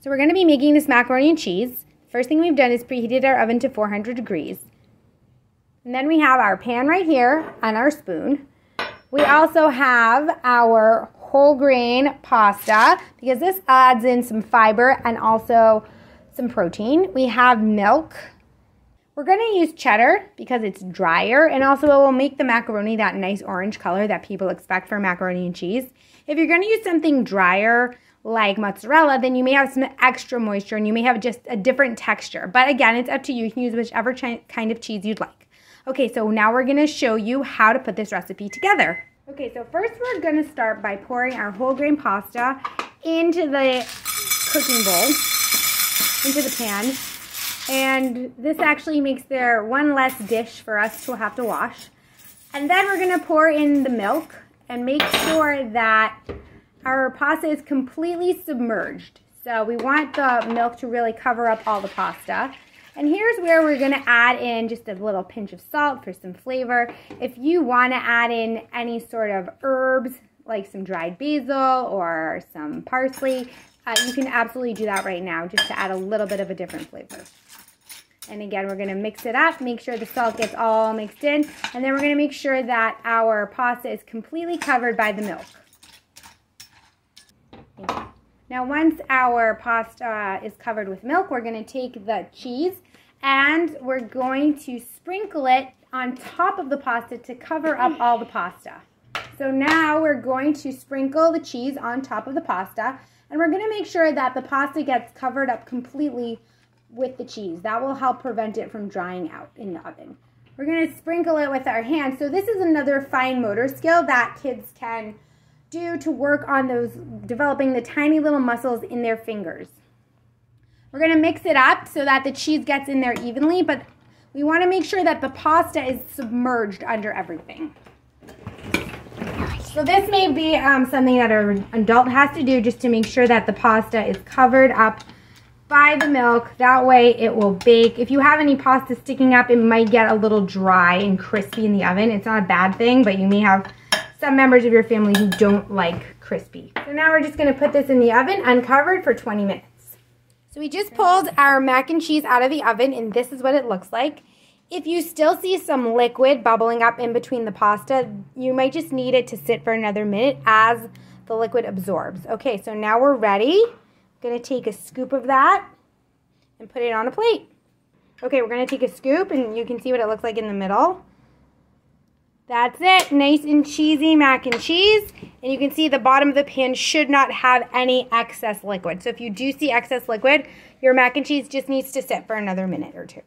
So we're going to be making this macaroni and cheese. First thing we've done is preheated our oven to 400 degrees. And then we have our pan right here and our spoon. We also have our whole grain pasta because this adds in some fiber and also some protein. We have milk. We're going to use cheddar because it's drier, and also it will make the macaroni that nice orange color that people expect for macaroni and cheese. If you're going to use something drier like mozzarella, then you may have some extra moisture and you may have just a different texture. But again, it's up to you. You can use whichever kind of cheese you'd like. Okay, so now we're going to show you how to put this recipe together. Okay, so first we're going to start by pouring our whole grain pasta into the cooking bowl, into the pan. And this actually makes there one less dish for us to have to wash. And then we're going to pour in the milk and make sure that our pasta is completely submerged. So we want the milk to really cover up all the pasta. And here's where we're going to add in just a little pinch of salt for some flavor. If you want to add in any sort of herbs, like some dried basil or some parsley, you can absolutely do that right now just to add a little bit of a different flavor. And again, we're going to mix it up, make sure the salt gets all mixed in, and then we're going to make sure that our pasta is completely covered by the milk. Now, once our pasta is covered with milk, we're going to take the cheese and we're going to sprinkle it on top of the pasta to cover up all the pasta. So now we're going to sprinkle the cheese on top of the pasta, and we're going to make sure that the pasta gets covered up completely with the cheese. That will help prevent it from drying out in the oven. We're going to sprinkle it with our hands. So this is another fine motor skill that kids can do to work on those, developing the tiny little muscles in their fingers. We're going to mix it up so that the cheese gets in there evenly, but we want to make sure that the pasta is submerged under everything. So this may be something that an adult has to do just to make sure that the pasta is covered up by the milk. That way it will bake. If you have any pasta sticking up, it might get a little dry and crispy in the oven. It's not a bad thing, but you may have some members of your family who don't like crispy. So now we're just going to put this in the oven uncovered for 20 minutes. So we just pulled our mac and cheese out of the oven, and this is what it looks like. If you still see some liquid bubbling up in between the pasta, you might just need it to sit for another minute as the liquid absorbs. Okay, so now we're ready. I'm going to take a scoop of that and put it on a plate. Okay, we're going to take a scoop, and you can see what it looks like in the middle. That's it, nice and cheesy mac and cheese. And you can see the bottom of the pan should not have any excess liquid. So if you do see excess liquid, your mac and cheese just needs to sit for another minute or two.